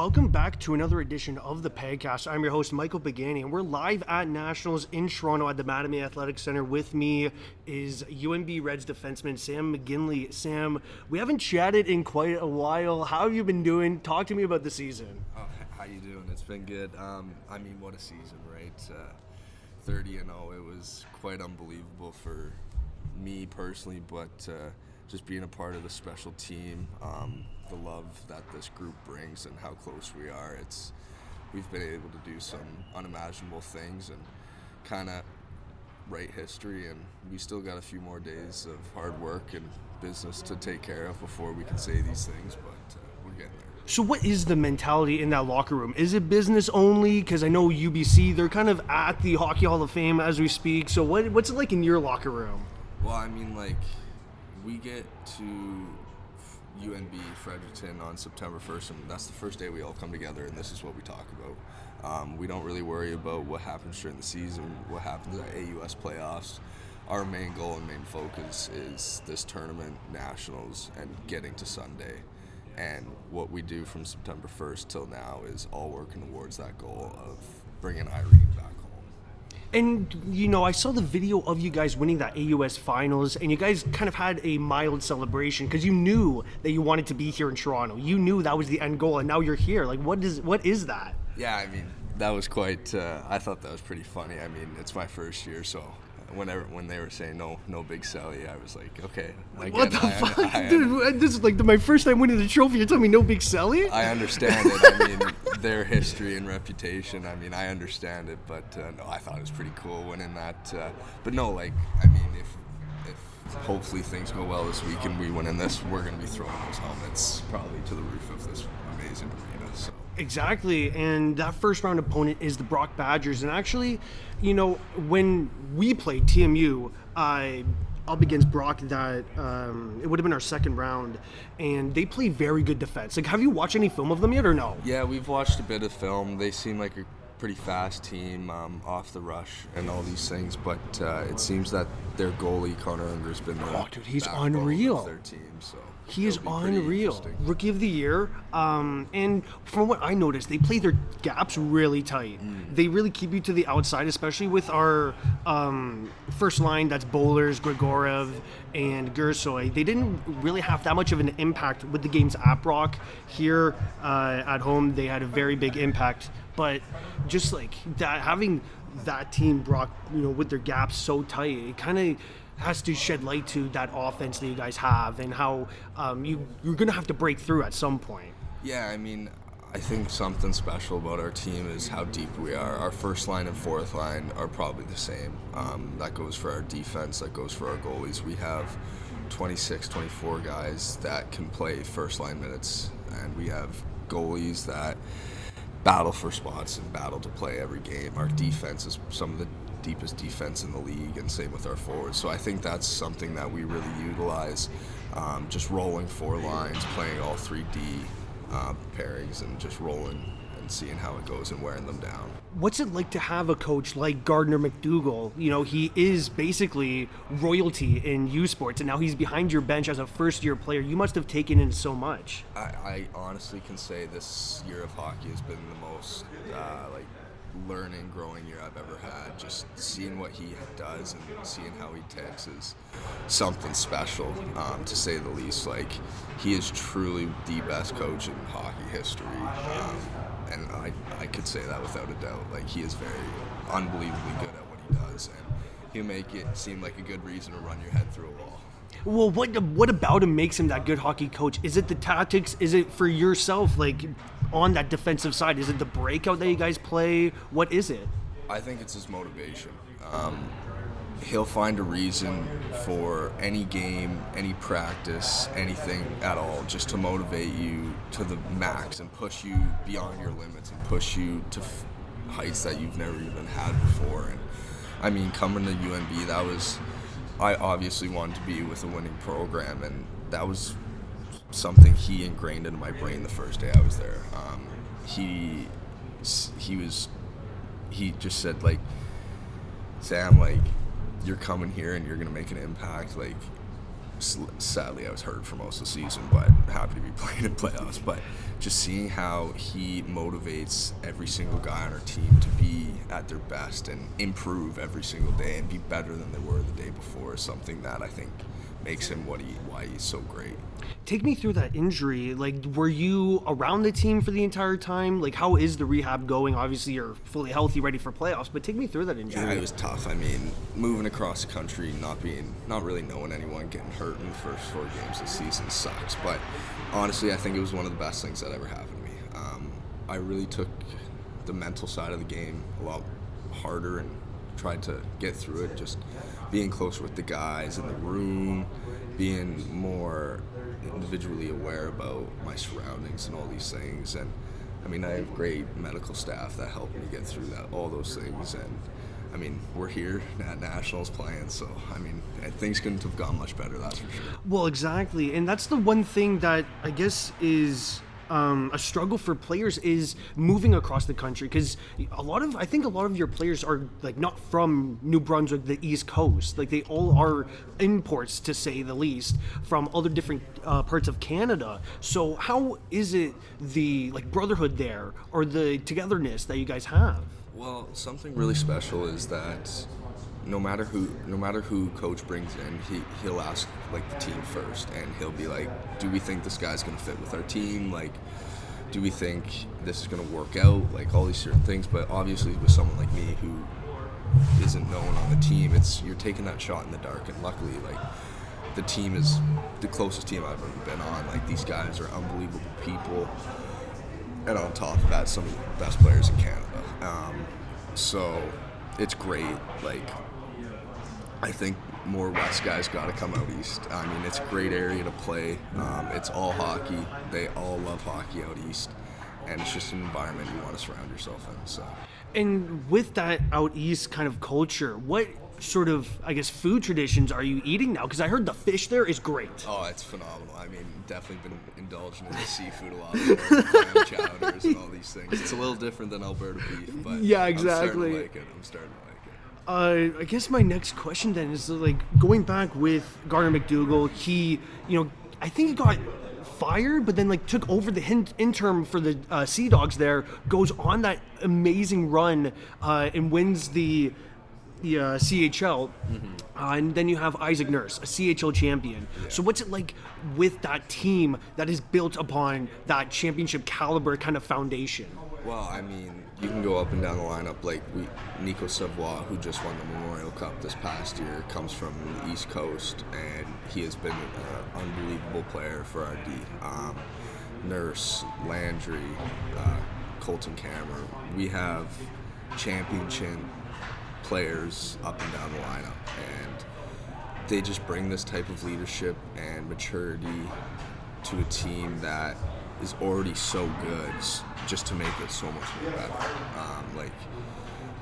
Welcome back to another edition of the Pagcast. I'm your host, Mcginley, and we're live at Nationals in Toronto at the Mattamy Athletic Center. With me is UNB Reds defenseman Sam Mcginley. Sam, we haven't chatted in quite a while. How have you been doing? Talk to me about the season. Oh, how you doing? It's been good. What a season, right? 30-0. It was quite unbelievable for me personally, but just being a part of the special team, the love that this group brings and how close we are, we've been able to do some unimaginable things and kind of write history, and we still got a few more days of hard work and business to take care of before we can say these things, but we're getting there. So what is the mentality in that locker room? Is it business only? Because I know UBC, they're kind of at the Hockey Hall of Fame as we speak. So what's it like in your locker room? Well, we get to UNB Fredericton on September 1st, and that's the first day we all come together, and this is what we talk about. We don't really worry about what happens during the season, what happens at AUS playoffs. Our main goal and main focus is this tournament, Nationals, and getting to Sunday. And what we do from September 1st till now is all working towards that goal of bringing Irene back home. And, I saw the video of you guys winning that AUS finals, and you guys kind of had a mild celebration because you knew that you wanted to be here in Toronto. You knew that was the end goal, and now you're here. What is that? Yeah, that was quite, I thought that was pretty funny. It's my first year, so when they were saying no big celly, I was like, okay. What the fuck? Dude, this is like my first time winning the trophy. You're telling me no big celly? I understand it. Their history and reputation, I understand it, but no, I thought it was pretty cool winning that. But no, if hopefully things go well this week and we win in this, we're going to be throwing those helmets probably to the roof of this amazing arena. So. Exactly, and that first round opponent is the Brock Badgers. And actually, when we played TMU, up against Brock, that it would have been our second round, and they play very good defense. Have you watched any film of them yet or no? Yeah, we've watched a bit of film. They seem like a pretty fast team off the rush and all these things, but it seems that their goalie Connor Unger's been he's unreal. Their team, so he is unreal. Rookie of the year, and from what I noticed, they play their gaps really tight. They really keep you to the outside, especially with our first line. That's Bowlers, Grigorev, and Gersoy. They didn't really have that much of an impact with the games at Brock. Here at home, they had a very big impact. But just like that, having that team, Brock, with their gaps so tight, it kind of has to shed light to that offense that you guys have and how you're going to have to break through at some point. Yeah, I think something special about our team is how deep we are. Our first line and fourth line are probably the same. That goes for our defense, that goes for our goalies. We have 26, 24 guys that can play first line minutes, and we have goalies that battle for spots and battle to play every game. Our defense is some of the deepest defense in the league, and same with our forwards. So I think that's something that we really utilize, just rolling four lines, playing all 3D pairings, and just rolling and seeing how it goes and wearing them down. What's it like to have a coach like Gardiner MacDougall? He is basically royalty in U Sports, and now he's behind your bench as a first-year player. You must have taken in so much. I honestly can say this year of hockey has been the most learning, growing year I've ever had. Just seeing what he does and seeing how he takes is something special, to say the least. He is truly the best coach in hockey history, and I could say that without a doubt. He is very unbelievably good at what he does, and he'll make it seem like a good reason to run your head through a wall. Well, what about him makes him that good hockey coach? Is it the tactics? Is it for yourself, on that defensive side? Is it the breakout that you guys play? What is it? I think it's his motivation. He'll find a reason for any game, any practice, anything at all, just to motivate you to the max and push you beyond your limits and push you to heights that you've never even had before. And coming to UNB, I obviously wanted to be with a winning program, and that was something he ingrained into my brain the first day I was there. He just said, Sam, you're coming here and you're gonna make an impact. sadly I was hurt for most of the season, but happy to be playing in playoffs. But just seeing how he motivates every single guy on our team to be at their best and improve every single day and be better than they were the day before is something that I think makes him why he's so great. Take me through that injury. Like, were you around the team for the entire time? Like, how is the rehab going? Obviously, you're fully healthy, ready for playoffs, but take me through that injury. Yeah, it was tough. I mean, moving across the country, not really knowing anyone, getting hurt in the first 4 games of the season sucks. But honestly, I think it was one of the best things that ever happened to me. I really took the mental side of the game a lot harder and tried to get through it, just being closer with the guys in the room, being more individually aware about my surroundings and all these things. And I mean, I have great medical staff that helped me get through all those things. And I mean, we're here at Nationals playing, so I mean, things couldn't have gone much better, that's for sure. Well, exactly, and that's the one thing that I guess is a struggle for players is moving across the country, because I think a lot of your players are like not from New Brunswick, the East Coast. Like, they all are imports, to say the least, from other different parts of Canada. So how is it the brotherhood there, or the togetherness that you guys have? Well, something really special is that no matter who coach brings in, he'll ask the team first, and he'll be like, do we think this guy's going to fit with our team? Like, do we think this is going to work out? Like, all these certain things. But obviously with someone like me who isn't known on the team, you're taking that shot in the dark. And luckily, the team is the closest team I've ever been on. Like, these guys are unbelievable people, and on top of that, some of the best players in Canada. So it's great. I think more West guys got to come out East. I mean, it's a great area to play. It's all hockey. They all love hockey out East, and it's just an environment you want to surround yourself in. So. And with that out East kind of culture, what sort of, I guess, food traditions are you eating now? Because I heard the fish there is great. Oh, it's phenomenal. I mean, definitely been indulging in the seaguard a lot, clam chowders and all these things. It's a little different than Alberta beef, but yeah, exactly. I'm starting to like it. I guess my next question then is, going back with Gardiner MacDougall, he, I think he got fired, but then took over the interim for the Sea Dogs there, goes on that amazing run and wins the CHL, and then you have Isaac Nurse, a CHL champion. Yeah. So what's it like with that team that is built upon that championship caliber kind of foundation? Well, I mean, you can go up and down the lineup. Nico Savoie, who just won the Memorial Cup this past year, comes from the East Coast, and he has been an unbelievable player for our D. Nurse, Landry, Colton Cameron. We have championship players up and down the lineup, and they just bring this type of leadership and maturity to a team that is already so good, just to make it so much more better.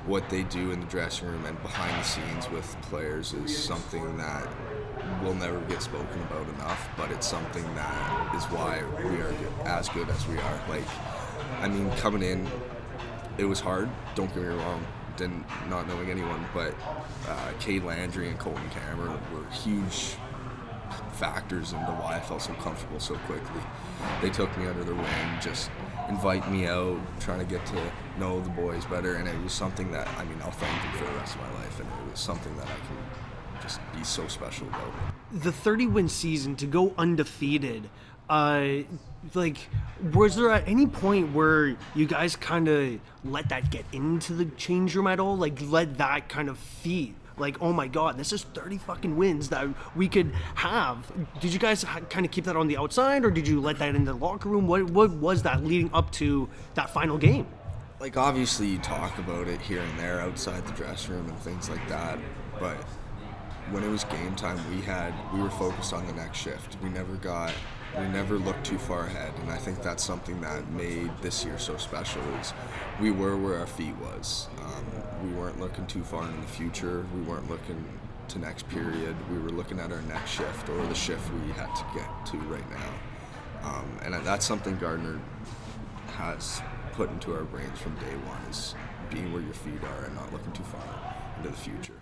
What they do in the dressing room and behind the scenes with players is something that will never get spoken about enough, but it's something that is why we are as good as we are. I mean, coming in, it was hard, don't get me wrong, not knowing anyone, but Cade Landry and Colton Cameron were huge factors into why I felt so comfortable so quickly. They took me under their wing, just invite me out, trying to get to know the boys better, and it was something that, I mean, I'll thank them for the rest of my life, and it was something that I can just be so special about. The 30-win season, to go undefeated, was there at any point where you guys kind of let that get into the change room at all? Let that kind of feed? Oh my God, this is 30 fucking wins that we could have. Did you guys kind of keep that on the outside, or did you let that in the locker room? What was that leading up to that final game? Obviously you talk about it here and there outside the dressing room and things like that, but when it was game time, we were focused on the next shift. We never looked too far ahead, and I think that's something that made this year so special. Is we were where our feet was. We weren't looking too far into the future. We weren't looking to next period. We were looking at our next shift, or the shift we had to get to right now. And that's something Gardiner has put into our brains from day one, is being where your feet are and not looking too far into the future.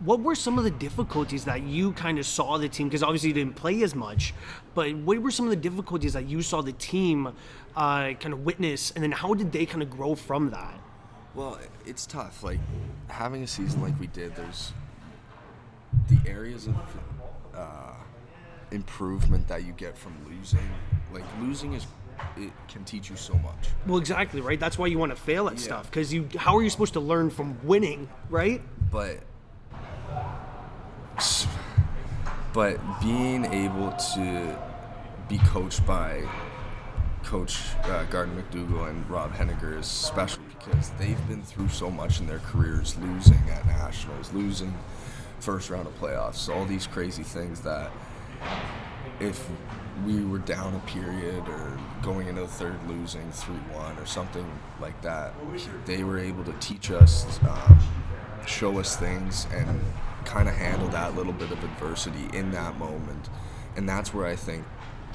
What were some of the difficulties that you kind of saw the team, because obviously you didn't play as much, but what were some of the difficulties that you saw the team kind of witness, and then how did they kind of grow from that? Well, it's tough. Like, having a season like we did, there's the areas of improvement that you get from losing. Like, losing it can teach you so much. Well, exactly, right? That's why you want to fail at stuff, because how are you supposed to learn from winning, right? But being able to be coached by Coach Gardiner MacDougall and Rob Henniger is special because they've been through so much in their careers, losing at nationals, losing first round of playoffs, all these crazy things that if we were down a period or going into the third losing 3-1 or something like that, they were able to teach us, show us things, and kind of handle that little bit of adversity in that moment. And that's where I think,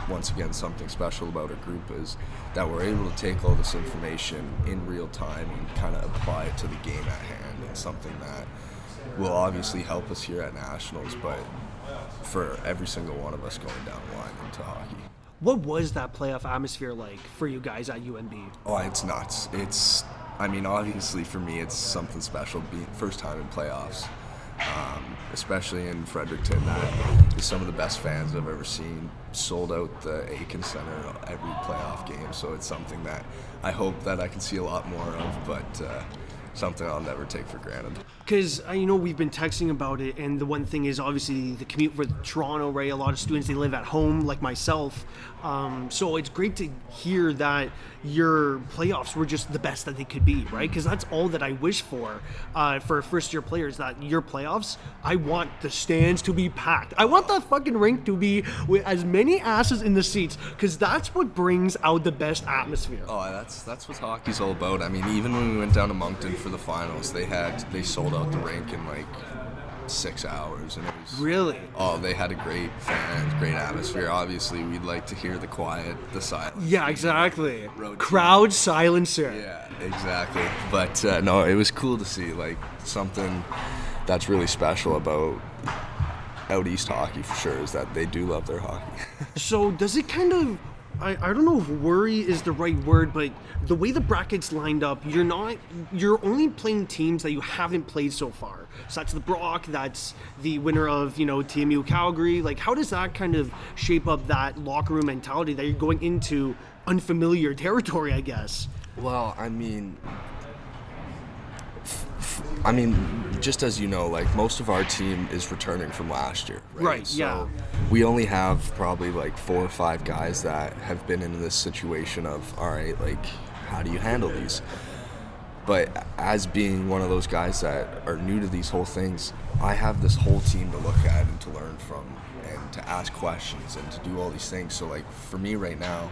once again, something special about our group is that we're able to take all this information in real time and kind of apply it to the game at hand, and something that will obviously help us here at Nationals, but for every single one of us going down the line into hockey. What was that playoff atmosphere like for you guys at UNB? Oh, it's nuts. Obviously for me, it's something special, being first time in playoffs. Especially in Fredericton, that is some of the best fans I've ever seen. Sold out the Aiken Center every playoff game, so it's something that I hope that I can see a lot more of, but something I'll never take for granted. Because we've been texting about it, and the one thing is obviously the commute for Toronto, right? A lot of students, they live at home, like myself. So it's great to hear that your playoffs were just the best that they could be, right? Because that's all that I wish for first-year players, that your playoffs, I want the stands to be packed. I want that fucking rink to be with as many asses in the seats, because that's what brings out the best atmosphere. Oh, that's what hockey's all about. I mean, even when we went down to Moncton for the finals, they sold out the rink in like 6 hours, and it was really. Oh, they had a great fans, great atmosphere. Obviously, we'd like to hear the quiet, the silence. Yeah, exactly. Crowd silencer. Yeah, exactly. But no, it was cool to see, like, something that's really special about out east hockey for sure is that they do love their hockey. So does it kind of, I don't know if worry is the right word, but the way the brackets lined up, you're only playing teams that you haven't played so far. So that's the Brock, that's the winner of, TMU Calgary. Like, how does that kind of shape up that locker room mentality that you're going into unfamiliar territory, I guess? Well, just as you know, like, most of our team is returning from last year, right? Right, so yeah. We only have probably like 4 or 5 guys that have been in this situation of, all right, like, how do you handle these? But as being one of those guys that are new to these whole things, I have this whole team to look at and to learn from and to ask questions and to do all these things. So, like, for me right now,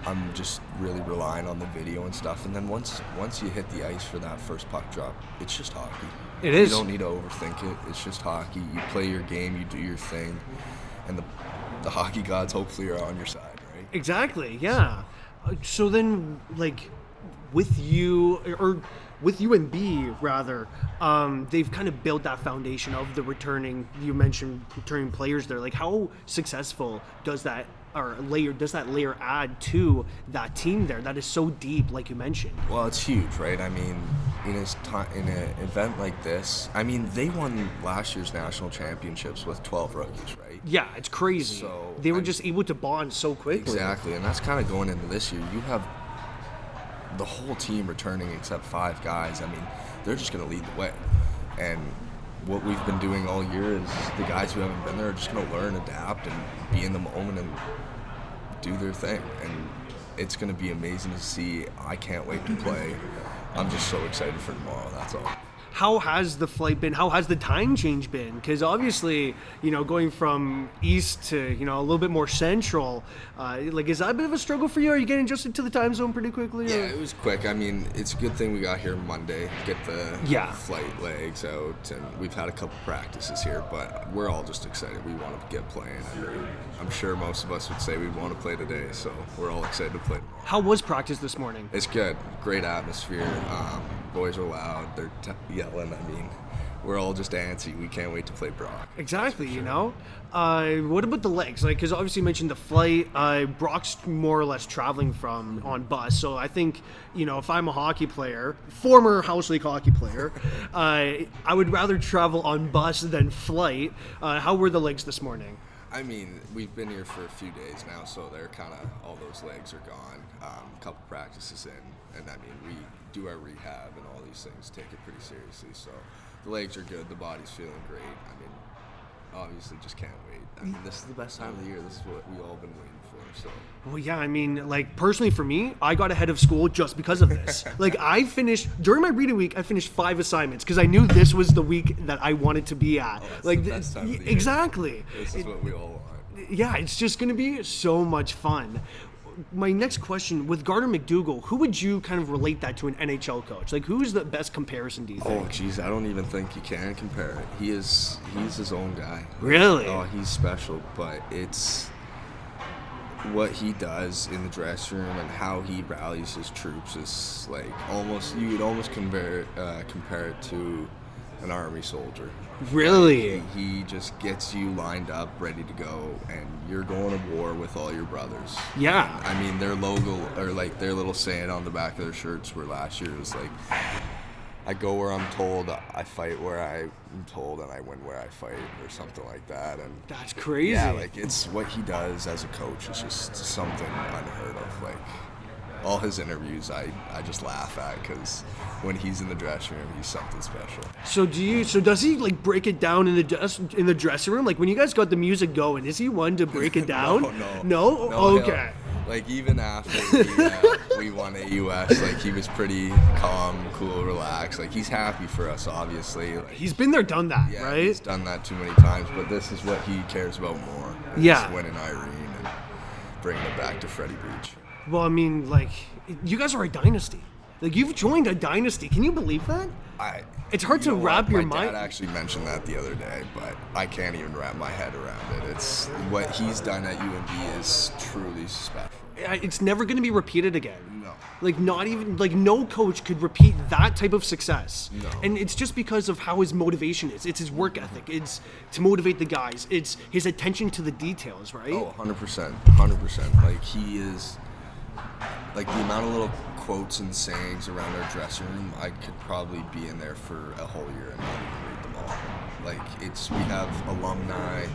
I'm just really relying on the video and stuff. And then once you hit the ice for that first puck drop, it's just hockey. It is. You don't need to overthink it. It's just hockey. You play your game, you do your thing, and the hockey gods hopefully are on your side, right? Exactly, yeah. So then, like, with UNB rather, they've kind of built that foundation of the returning players there. Like, how successful does that layer add to that team there that is so deep, like you mentioned? Well, it's huge, right? I mean, in an event like this, I mean, they won last year's national championships with 12 rookies, right? Yeah, it's crazy. So they were just able to bond so quickly. Exactly, and that's kind of going into this year. You have the whole team returning except 5 guys. I mean, they're just going to lead the way. And what we've been doing all year is the guys who haven't been there are just going to learn, adapt, and be in the moment and do their thing. And it's going to be amazing to see. I can't wait to play. I'm just so excited for tomorrow, that's all. How has the flight been? How has the time change been? Because obviously, going from east to, a little bit more central, is that a bit of a struggle for you? Are you getting adjusted to the time zone pretty quickly? Yeah, it was quick. I mean, it's a good thing we got here Monday, get the flight legs out, and we've had a couple practices here, but we're all just excited. We want to get playing. I mean, I'm sure most of us would say we want to play today, so we're all excited to play tomorrow. How was practice this morning? It's good. Great atmosphere. Boys are loud. They're yelling. I mean, we're all just antsy. We can't wait to play Brock. Exactly, you know. What about the legs? Like, because obviously you mentioned the flight. Brock's more or less traveling from on bus. So I think, you know, if I'm a hockey player, former House League hockey player, I would rather travel on bus than flight. How were the legs this morning? I mean, we've been here for a few days now, so they're kind of, all those legs are gone. A couple practices in, and I mean, we do our rehab and all these things, take it pretty seriously. So the legs are good, the body's feeling great. I mean, obviously just can't wait. I mean, this is the best time of the year. This is what we all been waiting for. So. Well, yeah, I mean, like, personally for me, I got ahead of school just because of this. Like, I finished, during my reading week, I finished 5 assignments because I knew this was the week that I wanted to be at. Oh, that's like, the best time of the year. Exactly. This is what we all want. Yeah, it's just going to be so much fun. My next question, with Gardiner MacDougall, who would you kind of relate that to an NHL coach? Like, who's the best comparison, do you think? Oh, geez, I don't even think you can compare it. He's his own guy. Really? Oh, he's special, but it's what he does in the dressing room and how he rallies his troops is like you could almost compare it to an army soldier. Really? He just gets you lined up, ready to go, and you're going to war with all your brothers. Yeah. And, I mean, their logo, or like their little saying on the back of their shirts were last year was like, I go where I'm told, I fight where I'm told, and I win where I fight, or something like that. And That's crazy. yeah, like it's what he does as a coach is just something unheard of. Like all his interviews, I just laugh at because when he's in the dressing room, he's something special. So does he like break it down in the dressing room? Like when you guys got the music going, is he one to break it down? No. Okay. Like even after we won AUS, like he was pretty calm, cool, relaxed. Like he's happy for us, obviously. Like, He's been there, done that, yeah, right? He's done that too many times, but this is what he cares about more. Yeah. Winning Irene and bringing it back to Freddie Beach. Well, I mean, like, you guys are a dynasty. Like, you've joined a dynasty. Can you believe that? It's hard to wrap your mind. My dad actually mentioned that the other day, but I can't even wrap my head around it. It's what he's done at UNB is truly special. It's never going to be repeated again. No. Like, not even, like, no coach could repeat that type of success. No. And it's just because of how his motivation is. It's his work ethic. It's to motivate the guys. It's his attention to the details, right? Oh, 100%. 100%. Like, he is, like, the amount of little quotes and sayings around our dressing room, I could probably be in there for a whole year and not even read them all. Like, we have alumni,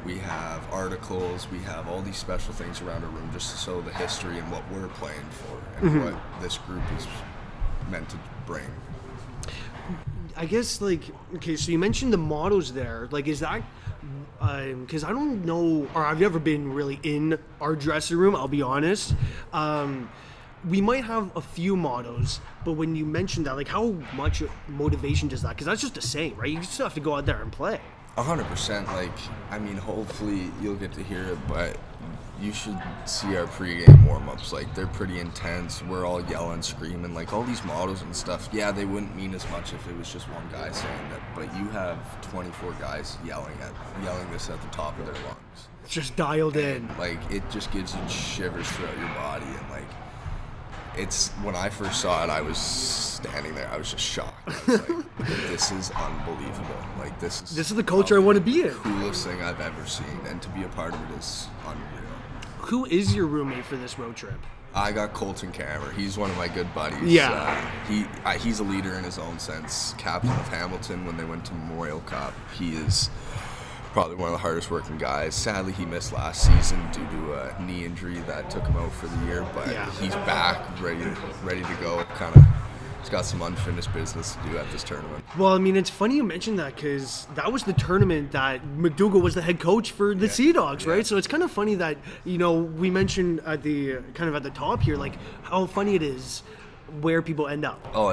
we have articles, we have all these special things around our room just to show the history and what we're playing for and what this group is meant to bring. I guess, like, okay, so you mentioned the mottos there. Like, is that, because I don't know, or I've never been really in our dressing room, I'll be honest. We might have a few mottos, but when you mentioned that, like, how much motivation does that? Because that's just a saying, right? You still have to go out there and play. 100%. Like, I mean, hopefully you'll get to hear it, but you should see our pregame warm-ups. Like, they're pretty intense. We're all yelling, screaming. Like, all these mottos and stuff, yeah, they wouldn't mean as much if it was just one guy saying it, but you have 24 guys yelling this at the top of their lungs. It's just dialed in. Like, it just gives you shivers throughout your body, and, like, it's, when I first saw it, I was standing there. I was just shocked. I was like, this is unbelievable. Like, this is the culture I want to be in. The coolest thing I've ever seen, and to be a part of it is unreal. Who is your roommate for this road trip? I got Colton Kammer. He's one of my good buddies. Yeah. He's a leader in his own sense. Captain of Hamilton when they went to Memorial Cup. He is probably one of the hardest working guys. Sadly, he missed last season due to a knee injury that took him out for the year, but he's back, ready to go. Kind of, he's got some unfinished business to do at this tournament. Well, I mean, it's funny you mentioned that because that was the tournament that MacDougall was the head coach for the Sea Dogs, right? So it's kind of funny that, you know, we mentioned at the top here, like how funny it is where people end up. Oh,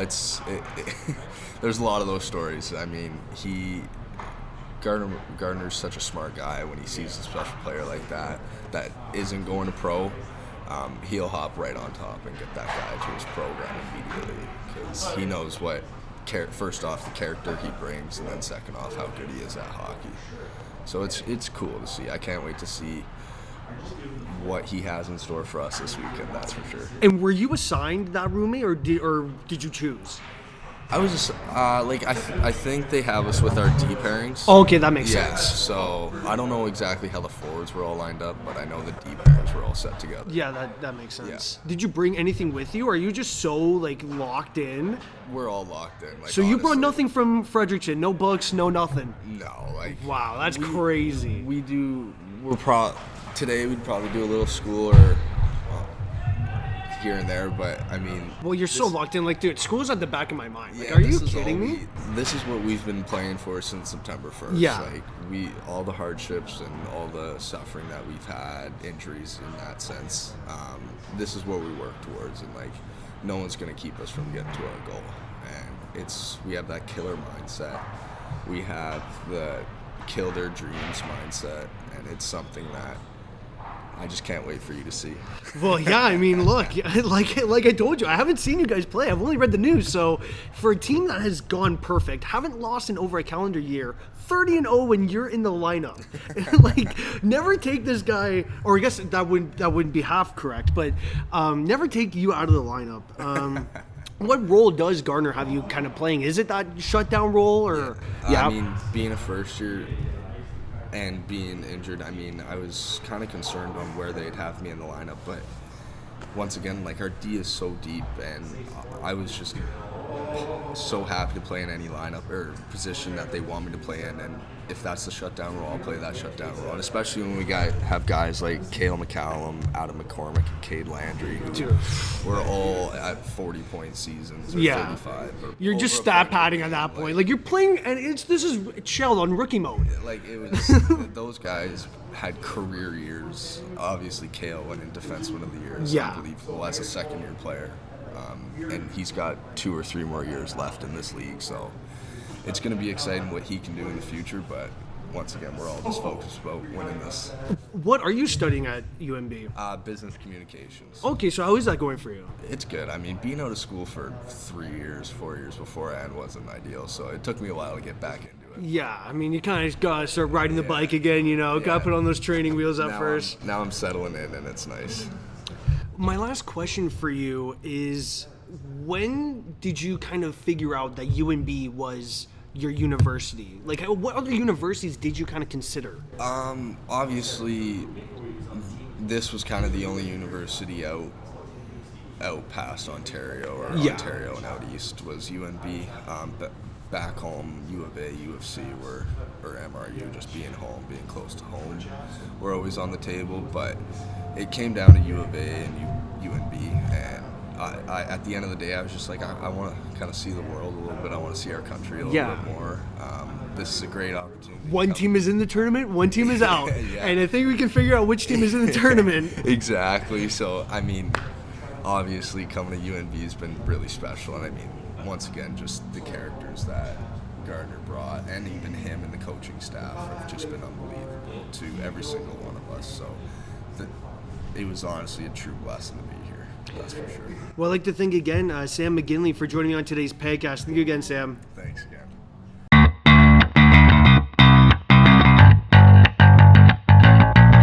there's a lot of those stories. I mean, Gardner's such a smart guy. When he sees a special player like that isn't going to pro, he'll hop right on top and get that guy to his program immediately because he knows what, first off, the character he brings, and then second off, how good he is at hockey. So it's cool to see. I can't wait to see what he has in store for us this weekend, that's for sure. And were you assigned that roommate, or did you choose? I was just I think they have us with our D pairings. Oh, okay, that makes Yeah, sense. so I don't know exactly how the forwards were all lined up, but I know the D pairings were all set together. Yeah, that makes sense. Did you bring anything with you, or are you just so like locked in? We're all locked in. Like, So you brought honestly, nothing from Fredericton, no books, no nothing. No, like Wow, that's crazy. we do. Today we'd probably do a little school or here and there, but I mean. Well, you're so locked in. Like, dude, school's at the back of my mind. Like, Yeah, are you this is kidding all me? This is what we've been playing for since September 1st. Yeah. Like, all the hardships and all the suffering that we've had, injuries in that sense, this is what we work towards, and, like, no one's going to keep us from getting to our goal. And we have that killer mindset. We have the kill their dreams mindset, and it's something that I just can't wait for you to see. Well, yeah, I mean, look, like I told you, I haven't seen you guys play. I've only read the news. So for a team that has gone perfect, haven't lost in over a calendar year, 30-0 when you're in the lineup, like never take this guy, or I guess that wouldn't be half correct, but never take you out of the lineup. What role does Gardiner have you kind of playing? Is it that shutdown role, or I mean, being a first year and being injured, I mean, I was kind of concerned on where they'd have me in the lineup, but once again, like, our D is so deep, and I was just so happy to play in any lineup or position that they want me to play in, and if that's the shutdown role, I'll play that shutdown role, and especially when we have guys like Cale McCallum, Adam McCormick, and Cade Landry, who we're all at 40-point seasons or 35. Or you're just over stat 40 padding at that point. Like, you're playing, and this is chilled on rookie mode. Like, it was those guys had career years. Obviously, Cale went in Defenceman of the Year. It's unbelievable as a second-year player. And he's got 2 or 3 more years left in this league, so it's going to be exciting what he can do in the future, but once again, we're all just focused about winning this. What are you studying at UMB? Business communications. Okay, so how is that going for you? It's good. I mean, being out of school for 4 years beforehand wasn't ideal, so it took me a while to get back into it. Yeah, I mean, you kind of got to start riding the bike again, got to put on those training wheels at first. Now I'm settling in, and it's nice. My last question for you is, when did you kind of figure out that UMB was your university? Like, what other universities did you kind of consider? Obviously, this was kind of the only university out past Ontario, or Ontario and out east was UMB. But back home, U of A, U of C, or MRU, just being home, being close to home, we're always on the table. But it came down to U of A and UMB, and I at the end of the day, I was just like, I want to kind of see the world a little bit. I want to see our country a little bit more. This is a great opportunity. One team is in the tournament, one team is out. And I think we can figure out which team is in the tournament. Exactly. So, I mean, obviously coming to UNB has been really special. And I mean, once again, just the characters that Gardiner brought, and even him and the coaching staff have just been unbelievable to every single one of us. So it was honestly a true blessing to be here. That's for sure. Well, I'd like to thank again Sam Mcginley for joining me on today's Pagcast. Thank you again, Sam. Thanks again.